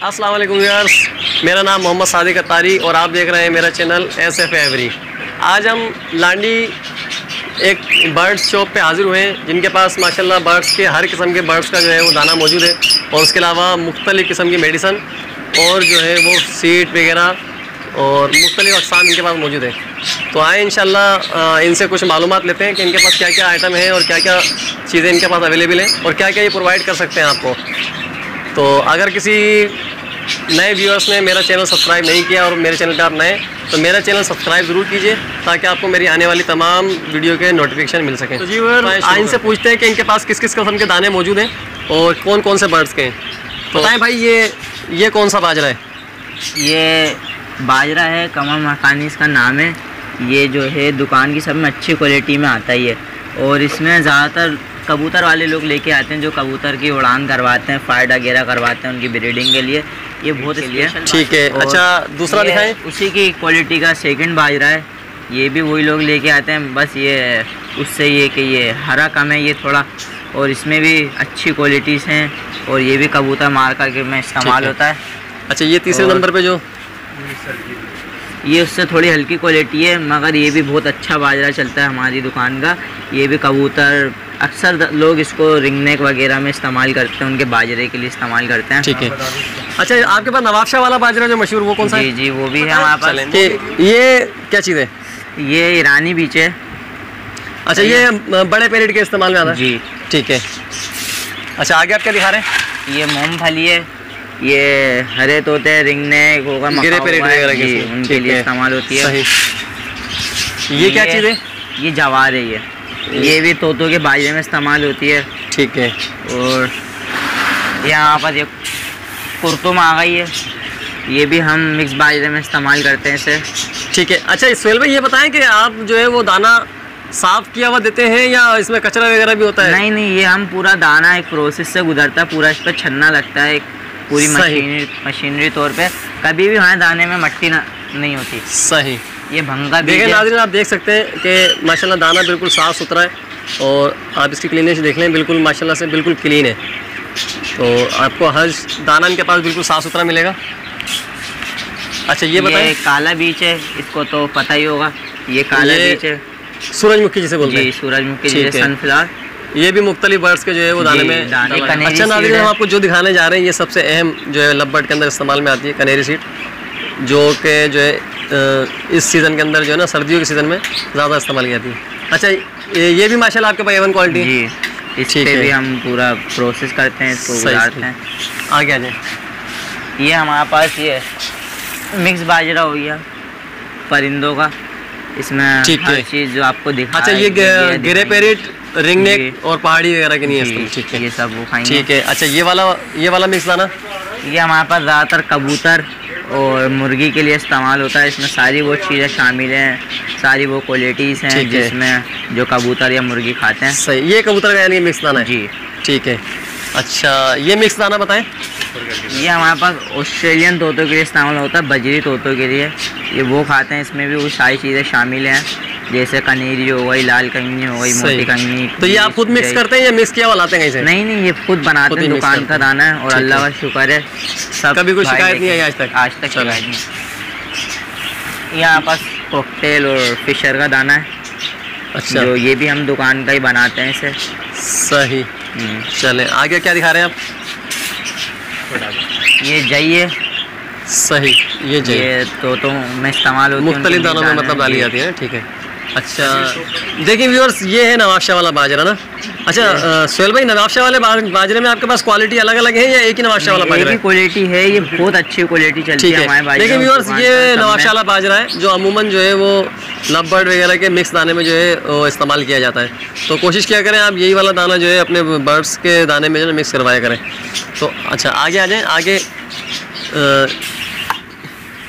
अस्सलाम वालेकुम व्यूअर्स, मेरा नाम मोहम्मद सादिक अत्तारी और आप देख रहे हैं मेरा चैनल SF एवरी। आज हम लांडी एक बर्ड्स शॉप पे हाज़िर हुए हैं जिनके पास माशाल्लाह बर्ड्स के हर किस्म के बर्ड्स का जो है वो दाना मौजूद है और उसके अलावा मुख्तलिफ़ किस्म की मेडिसन और जो है वो सीड वगैरह और मुख्तलिफ़ अक़साम इनके पास मौजूद है। तो आए इंशाल्लाह इनसे कुछ मालूमात लेते हैं कि इनके पास क्या क्या आइटम है और क्या क्या चीज़ें इनके पास अवेलेबल हैं और क्या क्या ये प्रोवाइड कर सकते हैं आपको। तो अगर किसी नए व्यूअर्स ने मेरा चैनल सब्सक्राइब नहीं किया और मेरे चैनल पे आप नए तो मेरा चैनल सब्सक्राइब ज़रूर कीजिए ताकि आपको मेरी आने वाली तमाम वीडियो के नोटिफिकेशन मिल सकें। तो जी व्यूअर्स, इनसे पूछते हैं कि इनके पास किस किस किस्म के दाने मौजूद हैं और कौन कौन से बर्ड्स के हैं। तो बताएं भाई, ये कौन सा बाजरा है? ये बाजरा है, कमल मखानी इसका नाम है। ये जो है दुकान की सब में अच्छी क्वालिटी में आता ही है और इसमें ज़्यादातर कबूतर वाले लोग लेके आते हैं जो कबूतर की उड़ान करवाते हैं, फाइट वगैरह करवाते हैं उनकी ब्रीडिंग के लिए। ये बहुत इसलिए ठीक है। अच्छा, दूसरा दिखाएं। उसी की क्वालिटी का सेकंड बाजरा है, ये भी वही लोग लेके आते हैं। बस ये उससे ये कि ये हरा कम है ये थोड़ा, और इसमें भी अच्छी क्वालिटीज़ हैं और ये भी कबूतर मार करके में इस्तेमाल होता है। अच्छा, ये तीसरे नंबर पे जो ये उससे थोड़ी हल्की क्वालिटी है मगर ये भी बहुत अच्छा बाजरा चलता है हमारी दुकान का। ये भी कबूतर अक्सर लोग इसको रिंगनेक वगैरह में इस्तेमाल करते हैं, उनके बाजरे के लिए इस्तेमाल करते हैं। ठीक है। अच्छा, आपके पास नवाबशाह वाला बाजरा जो मशहूर वो कौन सा है? जी वो भी है हमारे पास। ये क्या चीज़ है? ये ईरानी बीच है। अच्छा, ये बड़े पेरिड के इस्तेमाल में आता है? जी ठीक है। अच्छा, आगे आप क्या दिखा रहे हैं? ये मूंगफली है, ये हरे तोते रिंगनेक होगा, गिरे पेरिड वगैरह के उनके लिए इस्तेमाल होती है। ये क्या चीज़ है? ये जवार है। ये भी तोतों के बाजरे में इस्तेमाल होती है। ठीक है। और यहाँ पर ये कुर्तुम आ गई है, ये भी हम मिक्स बाजरे में इस्तेमाल करते हैं इसे। ठीक है। अच्छा सुहेल भाई, ये बताएं कि आप जो है वो दाना साफ़ किया हुआ देते हैं या इसमें कचरा वगैरह भी होता है? नहीं, ये हम पूरा दाना एक प्रोसेस से गुजरता है, पूरा इस पर छन्ना लगता है, एक पूरी मशीनरी तौर पे। कभी भी हमारे दाने में मट्टी नहीं होती। सही। ये भंगा देखिए नाज़रीन, आप देख सकते हैं कि माशाल्लाह दाना बिल्कुल साफ़ सुथरा है और आप इसकी क्लीनेस देख लें, बिल्कुल माशाल्लाह से बिल्कुल क्लीन है। तो आपको हर दाना इनके पास बिल्कुल साफ़ सुथरा मिलेगा। अच्छा, ये बताएं। काला बीच है, इसको तो पता ही होगा। ये काला बीच है, सूरजमुखी जिसे बोलते हैं। जी, सूरजमुखी जैसे सनफ्लावर। ये भी मुख्तलिफ बर्ड्स के जो है वो दाने में। अच्छा नाज़रीन, हम आपको जो दिखाने जा रहे हैं ये सबसे अहम जो है लव बर्ड के अंदर इस्तेमाल में आती है, कनेरी सीड, जो कि जो है इस सीज़न के अंदर जो है ना, सर्दियों के सीज़न में ज़्यादा इस्तेमाल की जाती है। अच्छा, ये भी माशाल्लाह आपके पास A1 क्वालिटी? जी, इस पे भी हम पूरा प्रोसेस करते हैं, इसको उगाते हैं। आगे आ जाए। ये हमारे पास ये मिक्स बाजरा हो गया परिंदों का, इसमें हर चीज़ जो आपको दिखा। अच्छा, ये गिरे पेरिट, रिंगनेक और पहाड़ी वगैरह के नहीं है? ठीक है, ये सब वो खाएंगे। ठीक है। अच्छा, ये वाला मिक्स दाना? ये हमारे पास ज़्यादातर कबूतर और मुर्गी के लिए इस्तेमाल होता है। इसमें सारी वो चीज़ें शामिल हैं, सारी वो क्वालिटीज़ हैं जिसमें जो कबूतर या मुर्गी खाते हैं। सही। ये कबूतर का यानी मिक्स दाना है? जी, ठीक है। अच्छा, ये मिक्स दाना बताएं। ये हमारे पास ऑस्ट्रेलियन तोतों के लिए इस्तेमाल होता है, बजरी तोतों के लिए। ये वो खाते हैं, इसमें भी वो सारी चीज़ें शामिल हैं जैसे कनेरी हो गई, लाल कंगनी हो गई, मोटी कंगनी। तो ये आप खुद मिक्स करते हैं या मिक्स किया हुआ लाते हैं कहीं से? नहीं, ये खुद बनाते हैं, दुकान का दाना है और अल्लाह का शुक्र है सब। कभी कोई शिकायत नहीं आई आज तक? आज तक शिकायत नहीं। यहाँ पास कॉकटेल और फिशर का दाना है। अच्छा, जो ये भी हम दुकान का ही बनाते हैं इसे। सही। चले आगे, क्या दिखा रहे हैं आप? ये जई है। सही। ये तो में इस्तेमाल होती है, मुख्तलिफ दानों में मतलब डाली जाती है। ठीक है। अच्छा, देखिए व्यूअर्स, ये है नवाबशाह वाला बाजरा ना। अच्छा सुहेल भाई, नवाबशाह वाले बाजरे में आपके पास क्वालिटी अलग अलग है या एक ही नवाबशाह वाला बाजरा है? क्वालिटी है, ये बहुत अच्छी क्वालिटी चलती है हमारे बाजरे। देखिए व्यूअर्स, ये नवाबशाह वाला बाजरा है जो अमूमन जो है वो लव बर्ड वगैरह के मिक्स दाने में जो है वो इस्तेमाल किया जाता है। तो कोशिश किया करें आप यही वाला दाना जो है अपने बर्ड्स के दाने में जो है मिक्स करवाया करें। तो अच्छा, आगे आ जाएँ। आगे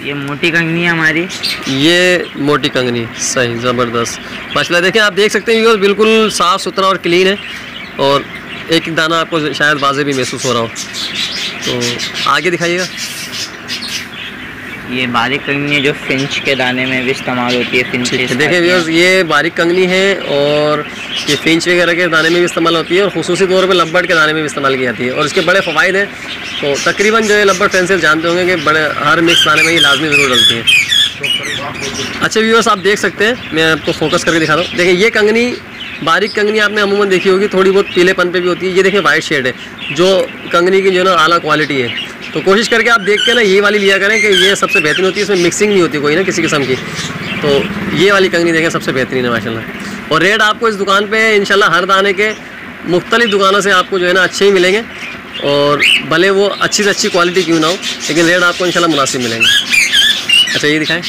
ये मोटी कंगनी है हमारी। ये मोटी कंगनी, सही, ज़बरदस्त माशाल्लाह। देखें, आप देख सकते हैं व्यूअर्स, बिल्कुल साफ़ सुथरा और क्लीन है, और एक एक दाना आपको शायद वाज़े भी महसूस हो रहा हो। तो आगे दिखाइएगा। ये बारीक कंगनी है जो फिंच के दाने में भी इस्तेमाल होती है। फिंच देखिए व्यूअर्स, ये बारीक कंगनी है और ये फिंच वगैरह के दाने में भी इस्तेमाल होती है, और खुसूसी तौर पे लब्बड़ के दाने में भी इस्तेमाल की जाती है, और इसके बड़े फ़वाइद हैं। तो तकरीबन जो है लब्बड़ फैंसियर जानते होंगे कि बड़े हर मिक्स दाने में ये लाजमी ज़रूर डलती है। अच्छा व्यूअर्स, आप देख सकते हैं, मैं आपको फोकस करके दिखा रहा हूँ। देखिए, ये कंगनी, बारीक कंगनी आपने अमूमन देखी होगी, थोड़ी बहुत पीलेपन पे भी होती है। ये देखिए वाइट शेड है, जो कंगनी की जो है ना आला क्वालिटी है। तो कोशिश करके आप देख के ना ये वाली लिया करें कि ये सबसे बेहतरीन होती है, इसमें मिक्सिंग नहीं होती कोई ना किसी किस्म की। तो ये वाली कंगनी देखें, सबसे बेहतरीन है माशाल्लाह। और रेट आपको इस दुकान पे इंशाल्लाह हर दाने के मुख्तलिफ दुकानों से आपको जो है ना अच्छे ही मिलेंगे, और भले वो अच्छी से अच्छी क्वालिटी क्यों ना हो, लेकिन रेट आपको इंशाल्लाह मुनासिब मिलेंगे। अच्छा, ये दिखाएँ।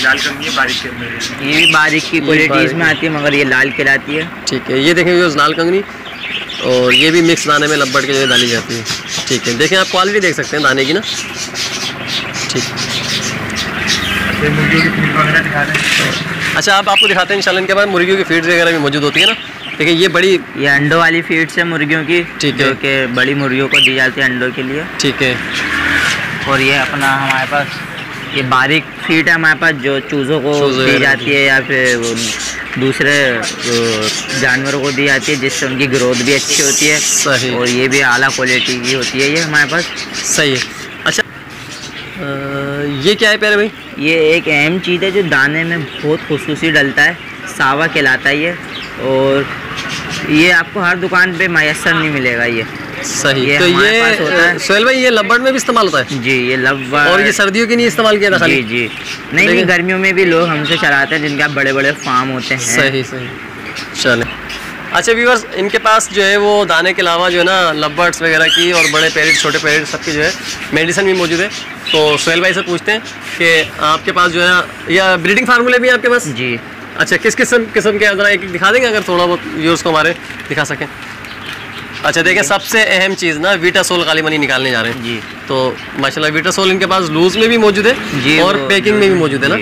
लाल कंगनी है, बारीक के अंदर ये भी बारीक की क्वालिटी इसमें आती है, मगर ये लाल कहलाती है। ठीक है, ये देखें ये लाल कंगनी, और ये भी मिक्स दाने में लब्बड़ के जो डाली जाती है। ठीक है, देखें, आप क्वालिटी देख सकते हैं दाने की ना। ठीक, मुर्गियों की फीड वगैरह दिखा रहे हैं। अच्छा, आप आपको दिखाते हैं इंशाल्लाह इनके पास मुर्गियों की फीड्स वगैरह भी मौजूद होती है ना। देखिए, ये बड़ी, ये अंडों वाली फीड्स है मुर्गियों की, ठीक है, जो कि बड़ी मुर्गियों को दी जाती है अंडों के लिए। ठीक है। और ये अपना हमारे पास ये बारीक फीड है हमारे पास, जो चूज़ों को दी जाती है, या फिर वो दूसरे जानवरों को दी जाती है, जिससे उनकी ग्रोथ भी अच्छी होती है। सही। और ये भी आला क्वालिटी की होती है ये हमारे पास। सही है। अच्छा, ये क्या है प्यारे भाई? ये एक अहम चीज़ है जो दाने में बहुत खुसूसी डलता है, सावा कहलाता है ये, और ये आपको हर दुकान पे मैसर नहीं मिलेगा ये। सही। ये तो ये सोहेल भाई, ये लब्बड़ में भी इस्तेमाल होता है? जी, ये लब्बड़। और ये सर्दियों की नहीं इस्तेमाल किया था खाली? जी। नहीं, गर्मियों में भी लोग हमसे चलाते हैं, जिनके बड़े बड़े फार्म होते हैं। सही। चले। अच्छा व्यूअर्स, इनके पास जो है वो दाने के अलावा जो है ना लब्बर्ड्स वगैरह की और बड़े पैरेट, छोटे पैरेट, सबकी जो है मेडिसिन भी मौजूद है। तो सोहेल भाई से पूछते हैं कि आपके पास जो है या ब्रीडिंग फार्मूले भी है आपके पास? जी। अच्छा, किस किस्म के ज़रा एक दिखा देंगे अगर थोड़ा बहुत व्यूअर्स को हमारे दिखा सकें। अच्छा, देखिए, सबसे अहम चीज़ ना वीटासोल काली मनी निकालने जा रहे हैं। जी। तो माशाल्लाह वीटासोल इनके पास लूज़ में भी मौजूद है जी, और पैकिंग में भी मौजूद है ना।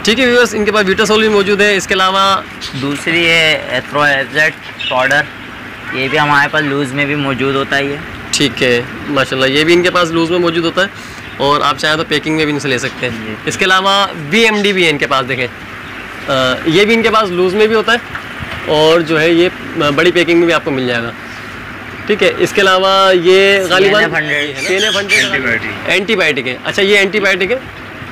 ठीक है व्यूअर्स, इनके पास वीटासोल भी मौजूद है। इसके अलावा दूसरी है एथ्रोएजेट पाउडर, ये भी हमारे पास लूज़ में भी मौजूद होता है ये। ठीक है माशाल्लाह, ये भी इनके पास लूज़ में मौजूद होता है, और आप चाहें तो पैकिंग में भी इनसे ले सकते हैं। इसके अलावा BMD भी है इनके पास, देखें, ये भी इनके पास लूज़ में भी होता है, और जो है ये बड़ी पैकिंग में भी आपको मिल जाएगा। ठीक है, इसके अलावा ये गालिबन एंटीबायोटिक है। अच्छा, ये एंटीबायोटिक है,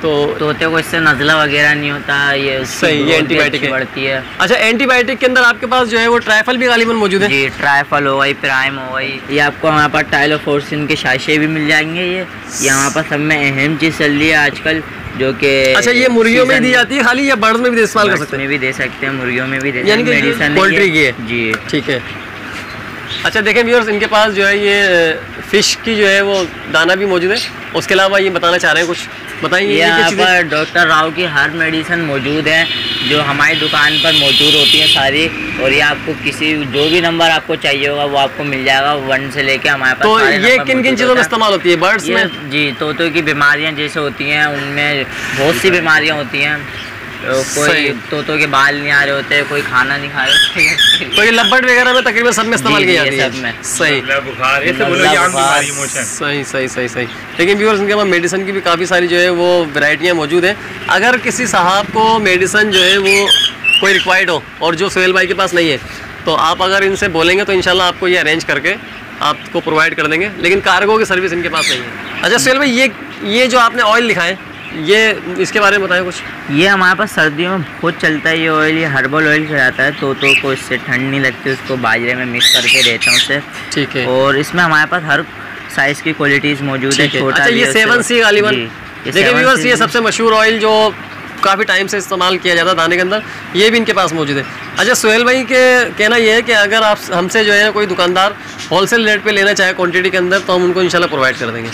तो तोते को इससे नज़ला वगैरह नहीं होता ये। सही, ये एंटीबायोटिक है, बढ़ती है। अच्छा, एंटीबायोटिक के अंदर आपके पास जो है वो ट्राइफल भी गालिबन मौजूद है? जी, ट्राइफल हो गई, प्राइम हो गई, ये आपको हमारे पास टाइलोफोर्सिन के शाशे भी मिल जाएंगे। ये हमारे पास सब में अहम चीज़ चल रही है आजकल, जो कि। अच्छा, ये मुर्गियों में दी जाती है खाली, या बर्ड्स में भी इस्तेमाल कर सकते हैं? में भी दे सकते हैं, मुर्गियों में भी दे सकते हैं, मेडिसिन पोल्ट्री की है। जी, ठीक है। अच्छा, देखें व्यूअर्स, इनके पास जो है ये फ़िश की जो है वो दाना भी मौजूद है। उसके अलावा ये बताना चाह रहे हैं, कुछ बताइए। यहाँ पर डॉक्टर राव की हर मेडिसिन मौजूद है, जो हमारी दुकान पर मौजूद होती हैं सारी, और ये आपको जो भी नंबर आपको चाहिए होगा वो आपको मिल जाएगा, 1 से लेके हमारे पास। तो ये किन किन चीज़ों में इस्तेमाल होती है? बर्ड्स में? जी, तोतों की बीमारियाँ जैसे होती हैं, उनमें बहुत सी बीमारियाँ होती हैं। कोई तोतों के बाल नहीं आ रहे होते, कोई खाना नहीं खा रहे, तो ये लब्बड़ वगैरह में तकरीबन सब में इस्तेमाल की जाती है। सब में। सही। बुखार, सही। लेकिन व्यूअर्स, इनके पास मेडिसिन की भी काफ़ी सारी जो है वो वैरायटियाँ मौजूद हैं। अगर किसी साहब को मेडिसिन जो है वो कोई रिक्वायर्ड हो और जो सोहेल भाई के पास नहीं है, तो आप अगर इनसे बोलेंगे तो इंशाल्लाह आपको ये अरेंज करके आपको प्रोवाइड कर देंगे, लेकिन कार्गो की सर्विस इनके पास नहीं है। अच्छा सोहेल भाई, ये जो आपने ऑयल लिखाए, ये इसके बारे में बताएं कुछ। ये हमारे पास सर्दियों में बहुत चलता है ये ऑयल, ये हर्बल ऑयल कहलाता है। तोतों को इससे ठंड नहीं लगती, उसको बाजरे में मिक्स करके देता हूँ उसे। ठीक है। और इसमें हमारे पास हर साइज़ की क्वालिटीज़ मौजूद है, छोटा। अच्छा, ये 7C गालिबन, देखिए व्यूअर्स, ये सबसे मशहूर ऑयल जो काफ़ी टाइम से इस्तेमाल किया जाता है दाने के अंदर, ये भी इनके पास मौजूद है। अच्छा, सोहेल भाई के कहना ये है कि अगर आप हमसे जो है कोई दुकानदार होलसेल रेट पे लेना चाहे क्वांटिटी के अंदर, तो हम उनको इंशाल्लाह प्रोवाइड कर देंगे,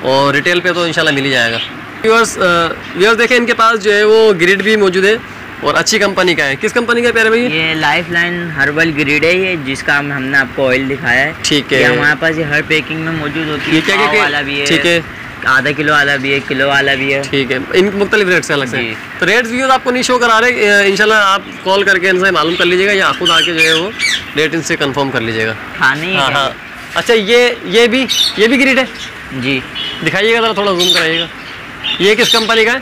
और रिटेल पे तो इंशाल्लाह मिल ही जाएगा। व्यूअर्स देखें, इनके पास जो है वो ग्रिड भी मौजूद है, और अच्छी कंपनी का है। किस कंपनी का प्यारे भाई? ये लाइफलाइन हर्बल ग्रिड है, ये जिसका हमने आपको ऑयल दिखाया है। ठीक है। हमारे पास ये हर पैकिंग में मौजूद होती है। क्या वाला भी है, ठीक है, आधा किलो वाला भी है, किलो वाला भी है। ठीक है, इन मुख्तलिफ रेट से अलग से। जी। तो रेट्स व्यूज आपको नहीं शो करा रहे, इंशाल्लाह आप कॉल करके इनसे मालूम कर लीजिएगा या खुद आके जो है वो रेट इनसे कंफर्म कर लीजिएगा। खाने ही हाँ है। हाँ। अच्छा ये भी ग्रिड है? जी, दिखाइएगा ज़रा, थोड़ा जूम कराइएगा। ये किस कंपनी का है?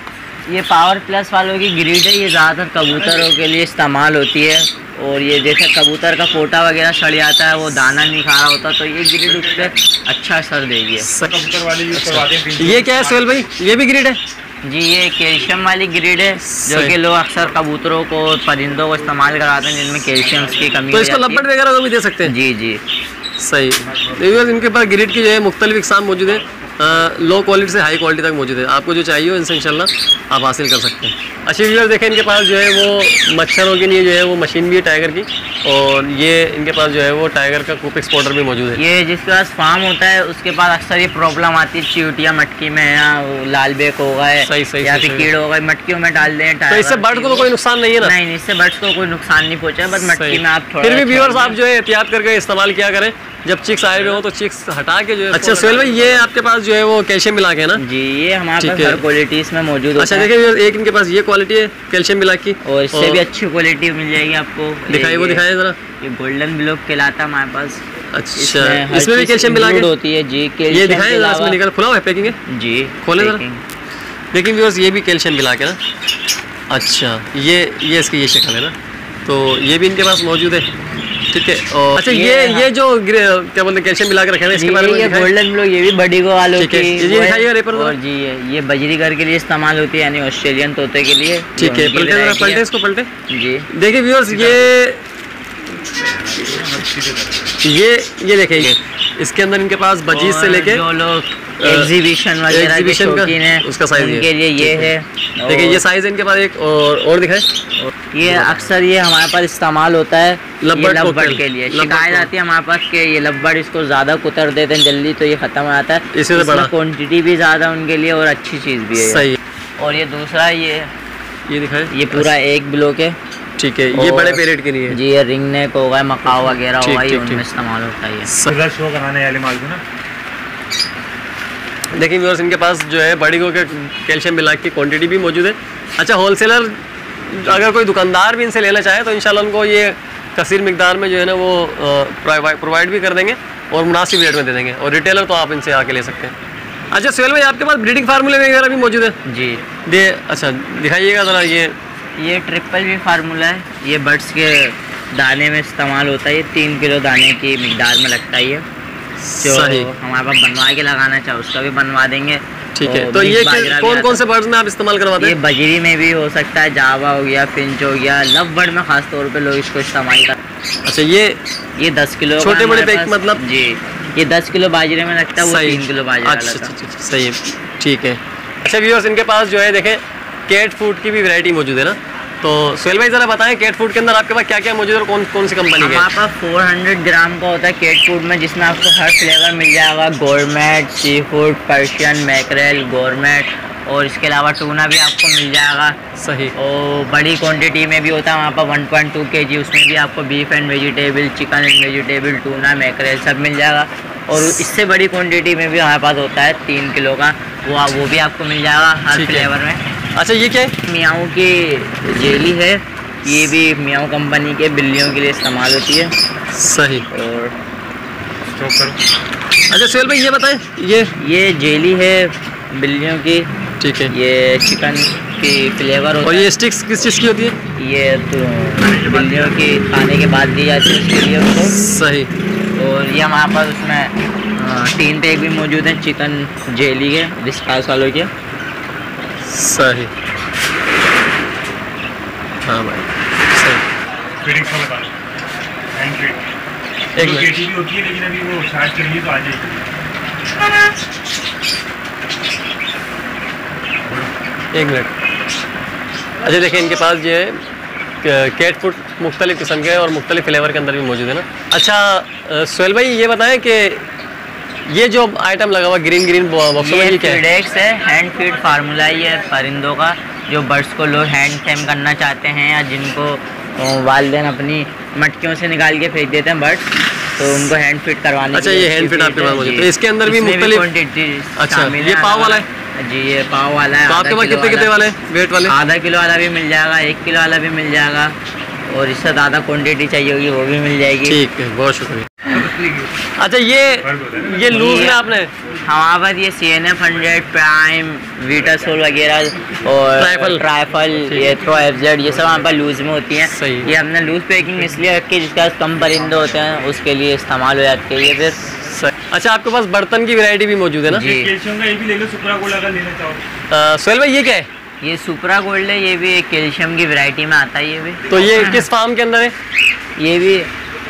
ये पावर प्लस वालों की ग्रिड है। ये ज़्यादातर कबूतरों के लिए इस्तेमाल होती है। और ये जैसे कबूतर का पोटा वगैरह सड़ जाता है, वो दाना नहीं खा रहा होता, तो ये ग्रिड उस पर अच्छा असर देगी। कबूतर वाले यूज करवाते हैं। ये क्या है सोहेल भाई, ये भी ग्रिड है? जी, ये कैल्शियम वाली ग्रिड है, जो कि लोग अक्सर कबूतरों को, परिंदों को इस्तेमाल कराते हैं जिनमें कैल्शियम की कमी तो हो इसको जाती है। लपट वगैरह को भी दे सकते हैं? जी जी। सही। तो इनके पास ग्रिड की जो है मुख्तलिफ इकसाम मौजूद है, लो क्वालिटी से हाई क्वालिटी तक मौजूद है। आपको जो चाहिए हो इनसे इंशाल्लाह आप हासिल कर सकते हैं। अच्छी व्यूअर देखें, इनके पास जो है वो मच्छरों के लिए जो है वो मशीन भी है टाइगर की, और ये इनके पास जो है वो टाइगर का कूपिक्स पाउडर भी मौजूद है। ये जिसके पास फार्म होता है उसके पास अक्सर ये प्रॉब्लम आती है, चींटियां मटकी में या लाल बेक हो गए सही, या फिर कीड़ हो गए, मटकियों में डाल दें। तो इससे बर्ड को तो कोई नुकसान नहीं है ना? नहीं, इससे बर्ड्स को कोई नुकसान नहीं पहुंचा, बस मटकी में आप थोड़ा। फिर भी व्यूअर्स आप जो है एहतियात करके इस्तेमाल किया करें, जब चिक्स आए हुए हो तो चिक्स हटा के जो है। अच्छा सोहेल भाई, ये आपके पास जो है वो कैल्शियम मिला के है ना? जी, ये हमारे पास ठीक है। हर क्वालिटी इसमें मौजूद अच्छा होता है। देखिए व्यूअर्स, एक इनके पास ये क्वालिटी है कैल्शियम मिला की, और इससे भी अच्छी क्वालिटी मिल जाएगी आपको। दिखाइए, वो दिखाइए जरा। ये गोल्डन ब्लॉक कहलाता है हमारे पास। अच्छा, हर इसमें भी चीज़ कैल्शियम मिला के include होती है जी। ये कैल्शियम दिखाएं के जरा, इसमें अलावा निकल खुला हुआ है पैकिंग है? जी, खोले जरा। पैकिंग। लेकिन व्यूअर्स ये भी कैल्शियम मिला के ना। अच्छा, ये इसकी ये शक्ल है ना, तो ये भी इनके पास मौजूद है। ठीक है। और अच्छा ये जो क्या बोलते हैं कैल्शियम मिला के रखे हैं, इसके बारे में ये दिखाएं। गोल्डन ब्लॉक, ये भी बड़ी को वालों ठीक की है, ये वो है। दिखाइए रेपर जरा। और जी ये बजरीगर के लिए इस्तेमाल होती है, यानी ऑस्ट्रेलियन तोते के लिए। ठीक है, उनकी पलटे जरा, variety पलटे है। इसको, पलटे। जी, देखिए व्यूअर्स, ये देखिए, इसके अंदर इनके पास बजीज से और लेके जो लोग एग्जीबिशन वगैरह के एग्जीबिशन का शौकीन हैं, उसका साइज उनके लिए ये है। देखिए ये साइज है इनके पास। एक और दिखाएं। ये अक्सर ये हमारे पास इस्तेमाल होता है लव्बर्ड ये लव्बर्ड कोकटेल। के लिए। लव्बर्ड शिकायत को- आती है हमारे पास कि ये लव्बर्ड इसको ज़्यादा कुतर देते हैं जल्दी, तो ये ख़त्म हो जाता है। इससे तो बड़ा। क्वान्टिटी भी ज़्यादा उनके लिए और अच्छी चीज़ भी है। सही है। और ये दूसरा ये दिखाएं। ये पूरा एक ब्लॉक है। ठीक है, ये और- बड़े पेरेट के लिए है। जी, ये रिंग नेक हो गया, मकाओ वगैरह ठीक, हो गया, ये ठीक, उनमें ठीक। इस्तेमाल होता है ये। पूरा शो कराने वाले माल को ना। देखिए व्यूअर्स, इनके पास जो है बड़ी को के कैल्शियम मिला की क्वांटिटी भी मौजूद है। अच्छा, होलसेलर अगर कोई दुकानदार भी इनसे लेना चाहे तो इंशाल्लाह उनको ये कसीर मिकदार में जो है ना वो प्रोवाइड भी कर देंगे और मुनासिब रेट में दे देंगे। और रिटेलर तो आप इनसे आके ले सकते हैं। अच्छा सोहेल भाई, आपके पास ब्रीडिंग फार्मूले वगैरह भी मौजूद है? जी, अच्छा दिखाइएगा ज़रा। ये ट्रिपल भी फार्मूला है। ये बर्ड्स के दाने में इस्तेमाल होता है। ये 3 किलो दाने की मिकदार में लगता है। ये जो सही। हमारे पास बनवा के लगाना चाहे उसका भी बनवा देंगे। ठीक है, और तो ये मिक्स बाजरा भी कौन आता से बर्ड्स में आप इस्तेमाल करवाते है। ये हैं? बजरी में भी हो सकता है, जावा हो गया, फिंच हो गया, लव बर्ड में खास तौर पे लोग इसको इस्तेमाल करते अच्छा, ये 10 किलो का छोटे बड़े हमारे पैक पास- मतलब? जी, ये 10 किलो बाजरे में लगता है, वो 3 किलो बाजरा अच्छा, लगता है। अच्छा, सही है, ठीक है। अच्छा व्यूअर्स, इनके पास जो है देखें कैट फूड की भी वैरायटी मौजूद है ना। तो सोहेल भाई ज़रा बताएं, कैट फूड के अंदर आपके पास क्या क्या मौजूद है और कौन सी कंपनी के? हमारे पास 400 ग्राम का होता है कैट फूड में, जिसमें आपको हर फ्लेवर मिल जाएगा। Gourmet, sea food, Persian, mackerel, gourmet, और इसके अलावा टूना भी आपको मिल जाएगा। सही। और बड़ी क्वांटिटी में भी होता है हमारे पास 1.2 kg, उसमें भी आपको beef and vegetable, chicken and vegetable, tuna, mackerel सब मिल जाएगा। और इससे बड़ी क्वांटिटी में भी हमारे पास होता है 3 किलो का, वो भी आपको मिल जाएगा हर ठीक है। फ्लेवर में। अच्छा, ये क्या है? मियाओ की जेली है। ये भी मियाओ कंपनी के बिल्लियों के लिए इस्तेमाल होती है। सही। और स्टॉप करो। अच्छा सोहेल भाई, ये बताएं, ये जेली है बिल्लियों की। ठीक है। ये चिकन की फ्लेवर होता और है। ये स्टिक्स किस चीज़ की होती है? ये तो बिल्लियों की खाने के बाद दी जाती है उसके लिए उनको। सही। और ये हमारे पास उसमें 3 पैक भी मौजूद हैं चिकन जेली के, डिस्कास वालों के। सही। हाँ भाई, सही। फीडिंग का बता दो। Hand feed. एक तो मिनट। केटी भी होती है, लेकिन अभी वो शायद चलिए तो आ जाएगी। एक मिनट। अच्छा देखिए, इनके पास जो है कैट फूड मुख्तलिफ किस्म के और मुख्तलिफ फ्लेवर के अंदर भी मौजूद है ना। अच्छा सोहेल भाई, ये बताएं कि ये जो आइटम लगा हुआ ग्रीन बॉक्सों में, ये ये क्या है? फीडेक्स है, हैंड फीड फार्मूला ही है परिंदों का, जो बर्ड्स को लोग हैंड फेम करना चाहते हैं या जिनको वालिदैन अपनी मटकियों से निकाल के फेंक देते हैं बर्ड्स, तो उनको हैंड फिट करवाने। अच्छा, ये हैंड फिट आपके पास मौजूद है। तो इसके अंदर भी मुख्तलिफ क्वांटिटी। अच्छा, ये पाव वाला है जी, ये पाव वाला है। तो आपके पास कितने वाले वेट वाले? आधा किलो वाला भी मिल जाएगा, 1 किलो वाला भी मिल जाएगा, और इससे ज़्यादा क्वांटिटी चाहिए होगी वो भी मिल जाएगी। ठीक है, बहुत शुक्रिया। अच्छा, ये लूज में आपने हमारे पास ये CNF 100 प्राइम वीटासोल वगैरह और ट्राइफल ये प्रो FZ ये सब हमारे पास लूज में होती हैं। सही। ये हमने लूज पैकिंग इसलिए रखी जिसके पास कम परिंदे होते हैं उसके लिए इस्तेमाल हो जाती है ये फिर। अच्छा, आपके पास बर्तन की वैरायटी भी मौजूद है ना? जी। कैल्शियम का ये भी ले लो, सुपरा गोल्ड अगर लेना चाहो। सोहेल भाई, ये क्या है? ये सुपरा गोल्ड है, ये भी एक कैल्शियम की वैरायटी में आता है ये भी। तो ये किस फार्म के अंदर है? ये भी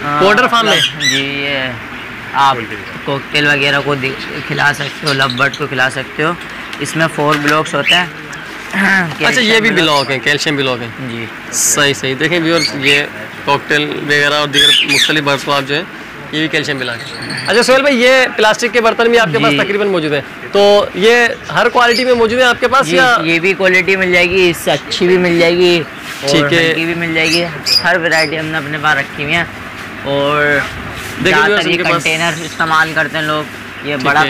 पोल्ट्री फार्म में? जी, ये आप कॉकटेल वगैरह को खिला सकते हो, लव बर्ड को खिला सकते हो। इसमें 4 ब्लॉक्स होते हैं। अच्छा, ये भी ब्लॉक है, कैल्शियम ब्लॉक है जी। सही। देखें व्यूअर्स, ये कॉकटेल वगैरह और दीगर मुख्तलिफ बर्ड्स को आप जो है ये भी कैल्शियम ब्लॉक है। अच्छा सोहेल भाई, ये प्लास्टिक के बर्तन भी आपके पास तकरीबन मौजूद है, तो ये हर क्वालिटी में मौजूद है आपके पास या? ये भी क्वालिटी मिल जाएगी, इससे अच्छी भी मिल जाएगी, ठीक है, हल्की भी मिल जाएगी। हर वैरायटी हमने अपने पास रखी हुई है। और ज़्यादातर ये कंटेनर इस्तेमाल करते हैं लोग, ये बड़ा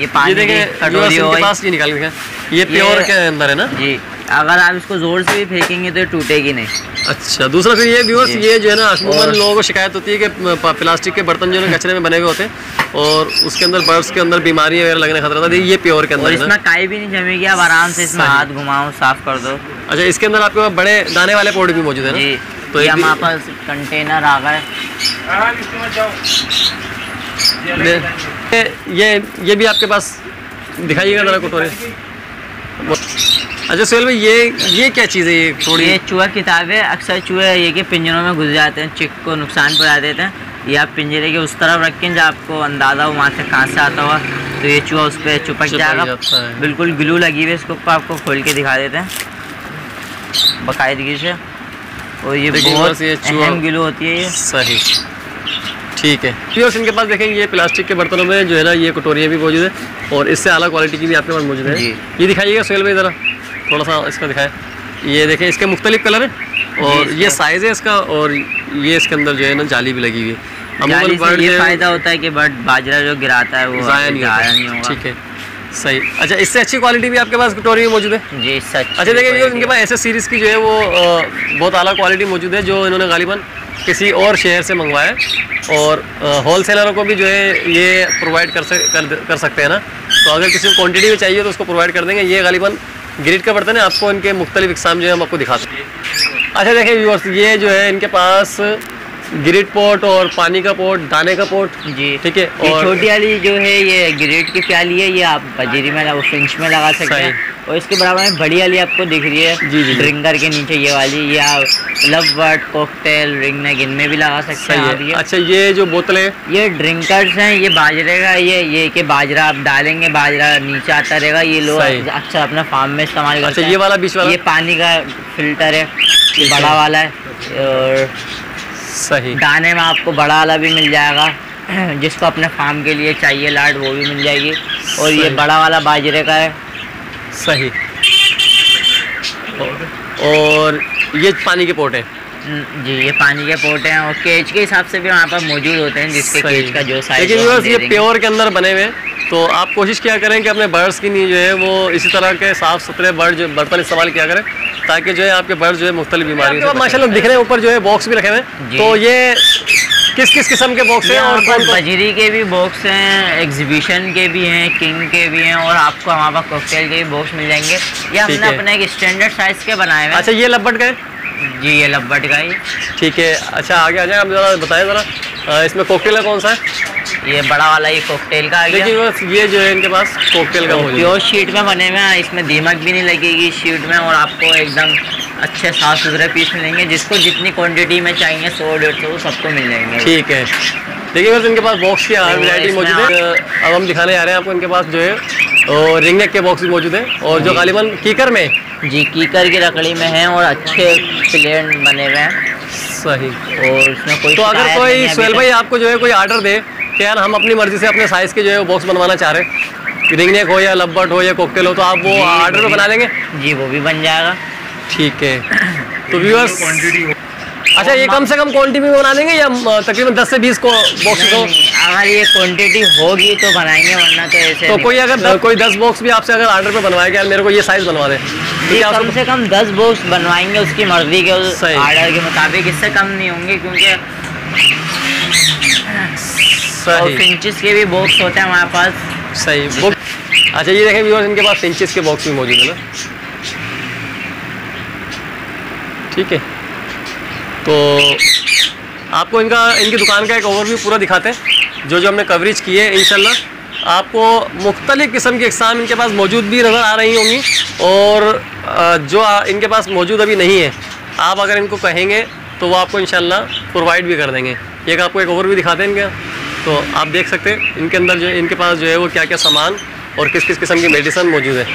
ये पानी की कटोरी हो गई, पास ये निकाल के ये प्योर के अंदर है ना जी। अगर आप इसको जोर से भी फेंकेंगे तो ये टूटेगी नहीं। अच्छा, दूसरा फिर ये व्यूअर्स, ये जो है ना अमूमन लोगों को शिकायत होती है कि प्लास्टिक के बर्तन जो है कचरे में बने हुए होते हैं और उसके अंदर बर्ड्स के अंदर बीमारी वगैरह लगने का खतरा था। ये प्योर के अंदर और है ना? इसमें काई भी नहीं जमेगी, आप आराम से इसमें हाथ घुमाओ, साफ कर दो। अच्छा, इसके अंदर आपके पास बड़े दाने वाले पोर्ट भी मौजूद है ना? जी। तो ये हमारे पास कंटेनर आ गए। ये भी आपके पास दिखाइएगा जरा कटोरे। अच्छा सोहेल भाई, ये क्या चीज़ है? ये थोड़ी ये चूहा किताब है। अक्सर चूहे ये कि पिंजरों में घुस जाते हैं, चिक को नुकसान पहुंचा देते हैं। ये आप पिंजरे के उस तरफ रखें जब आपको अंदाज़ा हो वहाँ से कहाँ से आता हुआ, तो ये चूहा उस पर चिपक जाएगा। बिल्कुल ग्लू लगी हुई है इसके ऊपर, आपको खोल के दिखा देते हैं बाकायदगी से। और ये बहुत अहम ग्लू होती है ये। सही, ठीक है। व्यूअर्स, इनके पास देखेंगे ये प्लास्टिक के बर्तनों में जो है ना ये कटोरियाँ भी मौजूद है और इससे आला क्वालिटी की भी आपके पास मौजूद है। ये दिखाइएगा सोहेल भाई, ज़रा थोड़ा सा इसका दिखाएं। ये देखें, इसके मुख्तलिफ कलर है और ये साइज़ है इसका, और ये इसके अंदर जो है ना जाली भी लगी हुई है। जाली से ये फ़ायदा होता है कि बर्ड बाजरा जो गिराता है वो ज़ाया नहीं होगा। ठीक है, सही। अच्छा, इससे अच्छी क्वालिटी भी आपके पास कटोरी में मौजूद है? जी, सच। अच्छा, देखिए इनके पास ऐसे सीरीज़ की जो है वो बहुत आला क्वालिटी मौजूद है, जो इन्होंने गालिबन किसी और शहर से मंगवाया है और होलसेलरों को भी जो है ये प्रोवाइड कर सकते हैं ना। तो अगर किसी को क्वांटिटी में चाहिए तो उसको प्रोवाइड कर देंगे। ये गालिबन ग्रिड का बर्तन है, आपको इनके मुख्तलिफ इक़साम जो है हम आपको दिखाते हैं। अच्छा देखिए व्यूअर्स, ये जो है इनके पास ग्रिड पोट और पानी का पोट, दाने का पोट जी, ठीक है। और छोटी वाली जो है ये ग्रिड की प्याली है, ये आप बजीरी में वो फिंच में लगा सकते हैं। और इसके बराबर में बड़ी वाली आपको दिख रही है जी, ड्रिंकर के नीचे ये वाली, ये आप love bird, cocktail, ring neck इनमें भी लगा सकते हैं। अच्छा, ये जो बोतलें ये ड्रिंकर्स हैं, ये बाजरे का, ये कि बाजरा आप डालेंगे, बाजरा नीचे आता रहेगा। ये लोग अक्सर अपने फार्म में इस्तेमाल करते हैं। ये वाला बीच वाला, ये पानी का फिल्टर है, बड़ा वाला है। और सही, दाने में आपको बड़ा वाला भी मिल जाएगा, जिसको अपने फार्म के लिए चाहिए लाट वो भी मिल जाएगी। और ये बड़ा वाला बाजरे का है। सही। और ये पानी के पोट है जी, ये पानी के पोट हैं और केज के हिसाब से भी वहाँ पर मौजूद होते हैं, जिसके केज का जो साइज। लेकिन ये प्योर के अंदर बने हुए, तो आप कोशिश किया करें कि अपने बर्ड्स की नहीं जो है वो इसी तरह के साफ़ सुथरे बर्तन इस्तेमाल किया करें, ताकि जो है आपके बर्ड्स जो है मुख्तलिफ बीमारियों से माशाल्लाह दिख रहे हैं। ऊपर जो है बॉक्स भी रखे हुए हैं, तो ये किस किस किस्म के बॉक्स हैं? और बजरी के भी बॉक्स हैं, एग्जीबिशन के भी हैं, किंग के भी हैं, और आपको हमारे पास कॉकटेल के भी बॉक्स मिल जाएंगे। ये हमने अपने एक स्टैंडर्ड साइज़ के बनाए हुए हैं। अच्छा, ये लब्बट का है जी, ये लब्बट का ही। ठीक है। अच्छा, आगे आ जाए, आप ज़रा बताएं ज़रा इसमें कॉकटेल का कौन सा है? ये बड़ा वाला ये कॉकटेल का आ गया। लेकिन ये जो है इनके पास कॉकटेल का प्योर शीट में बने हुए हैं, इसमें दीमक भी नहीं लगेगी शीट में, और आपको एकदम अच्छे साफ़ सुथरे पीस मिलेंगे। जिसको जितनी क्वांटिटी में चाहिए 100-150 सबको मिल जाएंगे। ठीक है। देखिए बस इनके पास बॉक्स की वैरायटी मौजूद है। अब हम दिखाने आ रहे हैं आपको, इनके पास जो है रिंग नेक के बॉक्स भी मौजूद है, और जो गालिबन कीकर में जी, कीकर की लकड़ी में है और अच्छे प्लेन बने हुए हैं। सही। और इसमें कोई तो अगर कोई सोहेल भाई आपको जो है कोई आर्डर दे कि यार हम अपनी मर्जी से अपने साइज़ के जो है बॉक्स बनवाना चाह रहे हैं, रिंग नेक हो या लब्बट हो या कॉकटेल हो, तो आप वो आर्डर में बना लेंगे? जी, वो भी बन जाएगा। ठीक है। तो व्यूअर्स, अच्छा, ये कम से कम क्वांटिटी में बना देंगे या तकरीबन 10 से 20 को बॉक्स हो? अगर ये क्वांटिटी होगी तो बनाएंगे, वरना तो ऐसे तो कोई अगर कोई 10 बॉक्स भी आपसे अगर ऑर्डर पे बनवाएगा, यार मेरे को ये साइज़ बनवा दे, ये कम से कम 10 बॉक्स बनवाएंगे उसकी मर्जी के ऑर्डर के मुताबिक, इससे कम नहीं होंगे, क्योंकि फिंचेस के भी बॉक्स होते हैं हमारे पास। सही बुक। अच्छा, ये देखें व्यूअर्स, इनके पास फिंचेस के बॉक्स भी मौजूद है ना। ठीक है, तो आपको इनकी दुकान का एक ओवरव्यू पूरा दिखाते हैं, जो हमने कवरेज की है। इंशाल्लाह आपको मुख्तलिफ़ किस्म की इकसाम इनके पास मौजूद भी नज़र आ रही होंगी, और जो इनके पास मौजूद अभी नहीं है, आप अगर इनको कहेंगे तो वो आपको इंशाल्लाह प्रोवाइड भी कर देंगे। एक आपको एक ओवरव्यू दिखाते हैं इनका, तो आप देख सकते हैं इनके अंदर जो इनके पास जो है वो क्या क्या सामान और किस किस किस्म की मेडिसिन मौजूद है,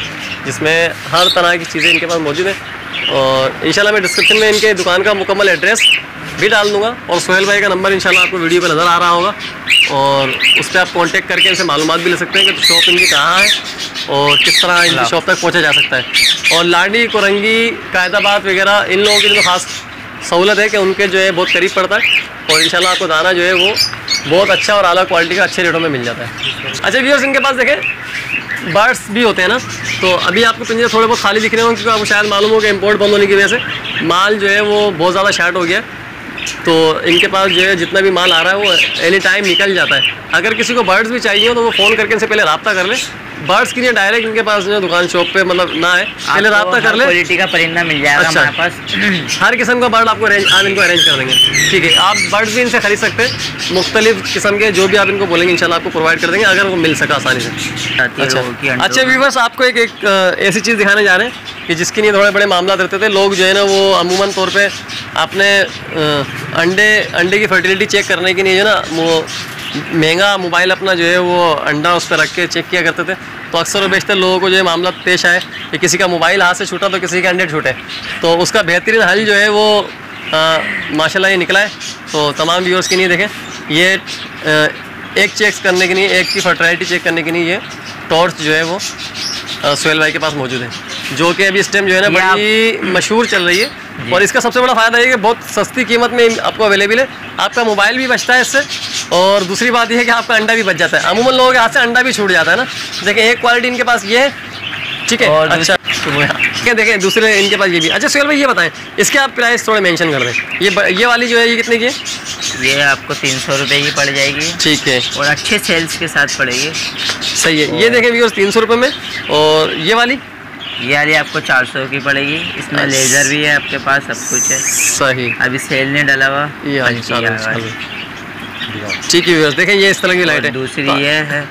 जिसमें हर तरह की चीज़ें इनके पास मौजूद है। और इंशाल्लाह मैं डिस्क्रिप्शन में इनके दुकान का मुकम्मल एड्रेस भी डाल दूँगा, और सोहेल भाई का नंबर इंशाल्लाह आपको वीडियो पे नज़र आ रहा होगा, और उस पर आप कांटेक्ट करके इनसे मालूमात भी ले सकते हैं कि शॉप इनकी कहाँ है और किस तरह इनकी शॉप तक पहुँचा जा सकता है। और लाडी, कोरंगी, कायदाबाद वगैरह इन लोगों के लिए तो ख़ास सहूलत है कि उनके जो है बहुत करीब पड़ता है, और इंशाल्लाह आपको दाना जो है वो बहुत अच्छा और आला क्वालिटी का अच्छे रेटों में मिल जाता है। अच्छा व्यूअर्स, इनके पास देखें बर्ड्स भी होते हैं ना, तो अभी आपको पिंजरे थोड़े बहुत खाली दिख रहे होंगे, क्योंकि आपको शायद मालूम हो कि इंपोर्ट बंद होने की वजह से माल जो है वो बहुत ज़्यादा शार्ट हो गया है। तो इनके पास जो है जितना भी माल आ रहा है वो एनी टाइम निकल जाता है। अगर किसी को बर्ड्स भी चाहिए हो तो वो फ़ोन करके इनसे पहले रब्ता कर ले। बर्ड्स के लिए डायरेक्ट इनके पास जो दुकान शॉप पे मतलब ना है, पहले रब्ता कर ले, क्वालिटी का परिंदा मिल जाएगा अच्छा, हमारे पास। हर किस्म का बर्ड आपको आप इनको अरेंज कर देंगे। ठीक है, आप बर्ड्स भी इनसे खरीद सकते हैं, मुख्तलिफ किस्म के जो भी आप इनको बोलेंगे इंशाल्लाह आपको प्रोवाइड कर देंगे, अगर वो मिल सका आसानी से। अच्छा व्यूअर्स, आपको एक ऐसी चीज़ दिखाने जा रहे हैं कि जिसके लिए थोड़े बड़े मामला रहते थे। लोग जो है ना वो अमूमन तौर पे अपने अंडे की फर्टिलिटी चेक करने के लिए जो ना वो महंगा मोबाइल अपना जो है वो अंडा उस पर रख के चेक किया करते थे। तो अक्सर और बेशतर लोगों को जो है मामला पेश आए कि किसी का मोबाइल हाथ से छूटा तो किसी के अंडे छूटे, तो उसका बेहतरीन हल जो है वो माशाल्लाह ये निकला है। तो तमाम व्यूअर्स के लिए देखें, ये एक चेक करने के लिए, एक की फर्टिलिटी चेक करने के लिए ये टॉर्च जो है वो सोहेल भाई के पास मौजूद है, जो कि अभी इस टाइम जो है ना बड़ी मशहूर चल रही है। और इसका सबसे बड़ा फ़ायदा ये कि बहुत सस्ती कीमत में आपको अवेलेबल है, आपका मोबाइल भी बचता है इससे, और दूसरी बात यह है कि आपका अंडा भी बच जाता है। अमूमन लोगों के हाथ से अंडा भी छूट जाता है ना। देखिए एक क्वालिटी इनके पास ये है, ठीक है, और अच्छा क्या देखें दूसरे इनके पास ये भी। अच्छा सोहेल भाई ये बताएं, इसके आप प्राइस थोड़े मेंशन कर दें। ये वाली जो है ये कितने की है? ये आपको 300 रुपये की पड़ जाएगी। ठीक है, और अच्छे सेल्स के साथ पड़ेगी। सही है। ये देखें व्यूअर्स 300 रुपये में। और ये वाली आपको 400 की पड़ेगी। इसमें लेज़र भी है आपके पास, सब कुछ है। सही, अभी सेल नहीं डला हुआ। ठीक है व्यूअर्स, देखें ये इस तरह की लाइट है। दूसरी ये है,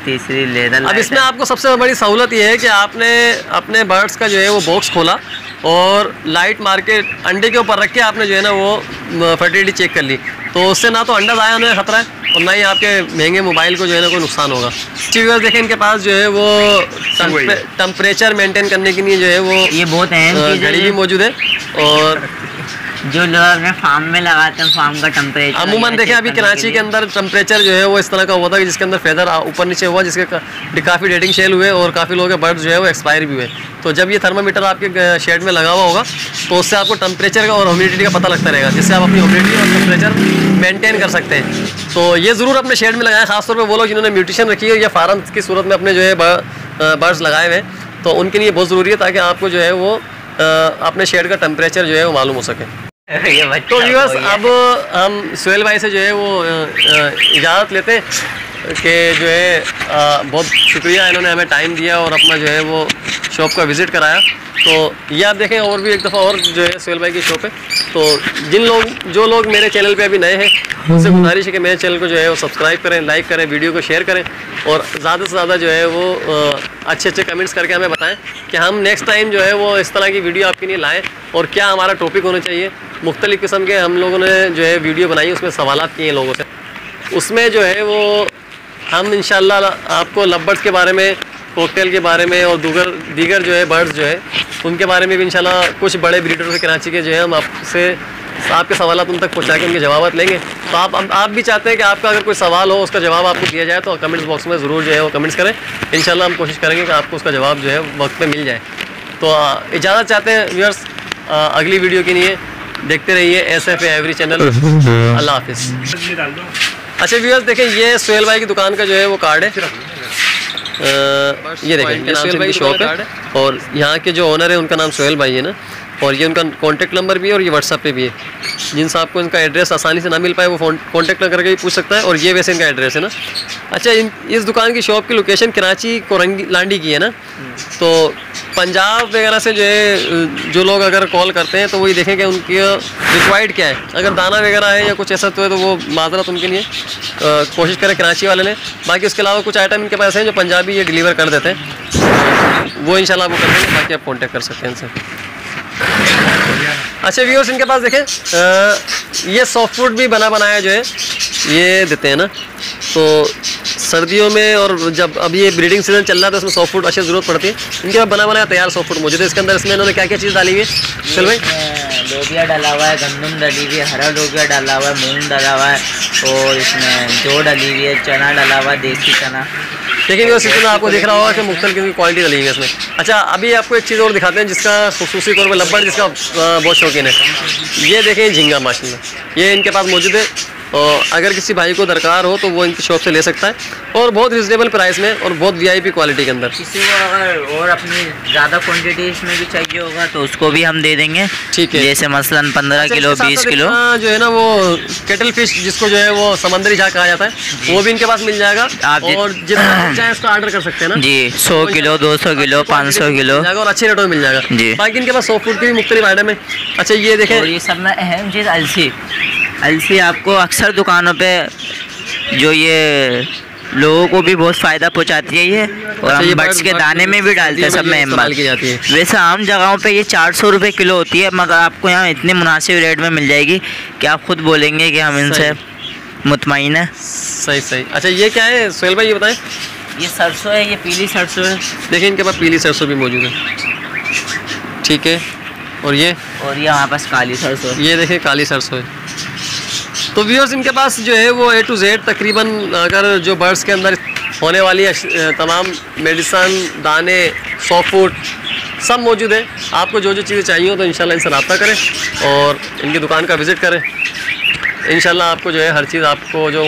तीसरी लेदर। अब इसमें आपको सबसे बड़ी सहूलत ये है कि आपने अपने बर्ड्स का जो है वो बॉक्स खोला और लाइट मार के अंडे के ऊपर रख के आपने जो है ना वो फर्टिलिटी चेक कर ली, तो उससे ना तो अंडा ज़ाया होने का खतरा है और ना ही आपके महंगे मोबाइल को जो है ना कोई नुकसान होगा। व्यूअर्स देखें इनके पास जो है वो टेम्परेचर मेंटेन करने के लिए जो है वो ये बहुत अहम घड़ी भी मौजूद है। और जो लोग अपने फार्म में लगाते हैं फार्म का टेम्परेचर अमूमन देखें अभी कराची के अंदर टेम्परेचर जो है वो इस तरह का हुआ था कि जिसके अंदर फेदर ऊपर नीचे हुआ, जिसके काफ़ी डेटिंग शेल हुए और काफ़ी लोगों के बर्ड्स जो है वो एक्सपायर भी हुए। तो जब ये थर्मामीटर आपके शेड में लगा हुआ होगा तो उससे आपको टेम्परेचर का और ह्यूमिडिटी का पता लगता रहेगा, जिससे आप अपनी ह्यूमिडिटी और टेम्परेचर मेंटेन कर सकते हैं। तो ये ज़रूर अपने शेड में लगाएं, खासतौर पर वो लोग जिन्होंने म्यूटेशन रखी है या फार्म की सूरत में अपने जो है बर्ड्स लगाए हुए हैं, तो उनके लिए बहुत ज़रूरी है ताकि आपको जो है वो अपने शेड का टेम्परेचर जो है वो मालूम हो सके। तो व्यूअर्स अब हम सोहेल भाई से जो है वो इजाज़त लेते हैं कि जो है बहुत शुक्रिया, इन्होंने हमें टाइम दिया और अपना जो है वो शॉप का विज़िट कराया। तो ये आप देखें और भी एक दफ़ा और जो है सोहेल भाई की शॉप है। तो जो लोग मेरे चैनल पे अभी नए हैं उनसे गुजारिश है कि मेरे चैनल को जो है वो सब्सक्राइब करें, लाइक करें, वीडियो को शेयर करें और ज़्यादा से ज़्यादा जो है वो अच्छे अच्छे कमेंट्स करके हमें बताएं कि हम नेक्स्ट टाइम जो है वो इस तरह की वीडियो आपके लिए लाएँ और क्या हमारा टॉपिक होना चाहिए। मुख्तलिफ़ किस्म के हम लोगों ने जो है वीडियो बनाई, उसमें सवालात किए लोगों से, उसमें जो है वो हम इंशाल्लाह आपको लवबर्ड्स के बारे में, कॉकटेल के बारे में और दीगर जो है बर्ड्स जो है उनके बारे में भी इंशाल्लाह कुछ बड़े ब्रीडर से कराची के जो है हम आपके सवालात उन तक पहुँचा के उनके जवाब लेंगे। तो आप भी चाहते हैं कि आपका अगर कोई सवाल हो उसका जवाब आपको दिया जाए तो कमेंट्स बॉक्स में ज़रूर जो है वो कमेंट्स करें। इंशाल्लाह हम कोशिश करेंगे कि आपको उसका जवाब जो है वक्त पे मिल जाए। तो इजाज़त चाहते हैं व्यूअर्स अगली वीडियो के लिए। देखते रहिए SF एवरी चैनल। अल्लाह हाफिज़। डाल दो। अच्छा व्यूअर्स देखें, ये सोहेल भाई की दुकान का जो है वो कार्ड है। ये देखें, ये सोहेल भाई की शॉप है और यहाँ के जो ओनर है उनका नाम सोहेल भाई है ना, और ये उनका कॉन्टैक्ट नंबर भी है और ये व्हाट्सएप पे भी है। जिनसे आपको इनका एड्रेस आसानी से ना मिल पाए वो फ़ोन कॉन्टैक्ट करके भी पूछ सकता है। और ये वैसे इनका एड्रेस है ना। अच्छा, इस दुकान की शॉप की लोकेशन कराची कोरंगी लांडी की है ना। तो पंजाब वगैरह से जो है जो लोग अगर कॉल करते हैं तो वही देखें कि उनकी रिक्वायर्ड क्या है। अगर दाना वगैरह है या कुछ ऐसा तो है तो वो माजरत उनके लिए कोशिश करें कराची वाले ने। बाकी उसके अलावा कुछ आइटम इनके पास हैं जो पंजाबी ये डिलीवर कर देते हैं, वो इंशाल्लाह वो कर देंगे। बाकी आप कॉन्टेक्ट कर सकते हैं इनसे। अच्छा व्यूअर्स, इनके पास देखें ये सॉफ्ट फूड भी बना बनाया जो है ये देते हैं ना। तो सर्दियों में और जब अब ये ब्रीडिंग सीजन चल रहा था उसमें सॉफ्ट फूड अच्छी ज़रूरत पड़ती है। इनके पास बना बनाया तैयार सॉफ्ट फूड मौजूद है। इसके अंदर इसमें इन्होंने क्या क्या चीज़ डाली हुई है चल भाई? लोबिया डाला हुआ है, गंदम डली हुई है, हरा लोबिया डाला हुआ है, मूंग डाला हुआ है और इसमें जौ डली हुई है, चना डाला हुआ है, देसी चना। देखिए वो सिस्टम आपको दिख रहा होगा कि मुख्तलिफ किस्म की क्वालिटी डली हुई है इसमें। अच्छा, अभी आपको एक चीज़ और दिखाते हैं जिसका खुसूसी तौर पर लब्बड़ जिसका बहुत शौकीन है। ये देखें झींगा माशाल्लाह, ये इनके पास मौजूद है। और अगर किसी भाई को दरकार हो तो वो इनकी शॉप से ले सकता है और बहुत रिजनेबल प्राइस में और बहुत VIP क्वालिटी के अंदर। किसी को अगर और अपनी ज़्यादा क्वांटिटी इसमें भी चाहिए होगा तो उसको भी हम दे देंगे। ठीक है, जैसे मसलन 15 किलो 20 किलो जो है ना वो केटल फिश जिसको जो है वो समंदरी झाग कहा जाता है वो भी इनके पास मिल जाएगा। आप और जितना चाहे इसको ऑर्डर कर सकते हैं ना जी, 100 किलो 200 किलो 500 किलो और अच्छे रेटों में मिल जाएगा जी। बाकी इनके पास सॉफ्ट फूड की भी मुख्तलिफ आइटम है। अच्छा ये देखें, ये सब में अहम चीज़ अलसी आपको अक्सर दुकानों पे जो ये लोगों को भी बहुत फ़ायदा पहुंचाती है ये। और हम बट्स के दाने में भी डालते हैं, सब में इस्तेमाल की जाती है। वैसे आम जगहों पे ये 400 रुपये किलो होती है, मगर आपको यहाँ इतने मुनासिब रेट में मिल जाएगी कि आप खुद बोलेंगे कि हम इनसे मुतमईन है। सही। अच्छा ये क्या है सोहेल भाई, ये बताएं? ये सरसों है, ये पीली सरसों है। देखिए इनके पास पीली सरसों भी मौजूद है। ठीक है, और ये हमारे पास काली सरसों, ये देखिए काली सरसों है। तो व्यूअर्स इनके पास जो है वो A to Z तकरीबन अगर जो बर्ड्स के अंदर होने वाली तमाम मेडिसन, दाने, सॉफ्ट फूड सब मौजूद है। आपको जो जो चीज़ें चाहिए हो तो इंशाल्लाह इनसे रब्ता करें और इनकी दुकान का विज़िट करें। इंशाल्लाह आपको जो है हर चीज़ आपको जो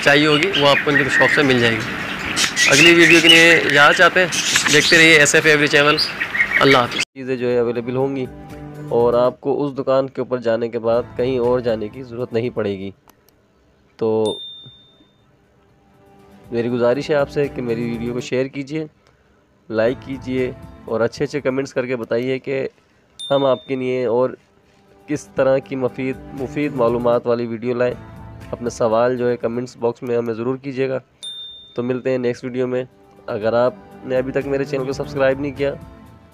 चाहिए होगी वो आपको इनकी शॉप से मिल जाएगी। अगली वीडियो के लिए इजाज़त चाहते हैं, देखते रहिए SF एवरी चैनल। अल्लाह हाफ़िज़। चीज़ें जो है अवेलेबल होंगी और आपको उस दुकान के ऊपर जाने के बाद कहीं और जाने की ज़रूरत नहीं पड़ेगी। तो मेरी गुजारिश है आपसे कि मेरी वीडियो को शेयर कीजिए, लाइक कीजिए और अच्छे कमेंट्स करके बताइए कि हम आपके लिए और किस तरह की मुफीद मालूमात वाली वीडियो लाएं। अपने सवाल जो है कमेंट्स बॉक्स में हमें ज़रूर कीजिएगा। तो मिलते हैं नेक्स्ट वीडियो में। अगर आपने अभी तक मेरे चैनल को सब्सक्राइब नहीं किया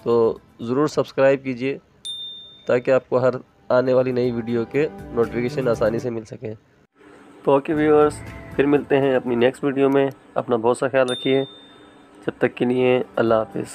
तो ज़रूर सब्सक्राइब कीजिए ताकि आपको हर आने वाली नई वीडियो के नोटिफिकेशन आसानी से मिल सकें। तो ओके व्यूअर्स, फिर मिलते हैं अपनी नेक्स्ट वीडियो में। अपना बहुत सा ख्याल रखिए। जब तक के लिए अल्लाह हाफ़िज़।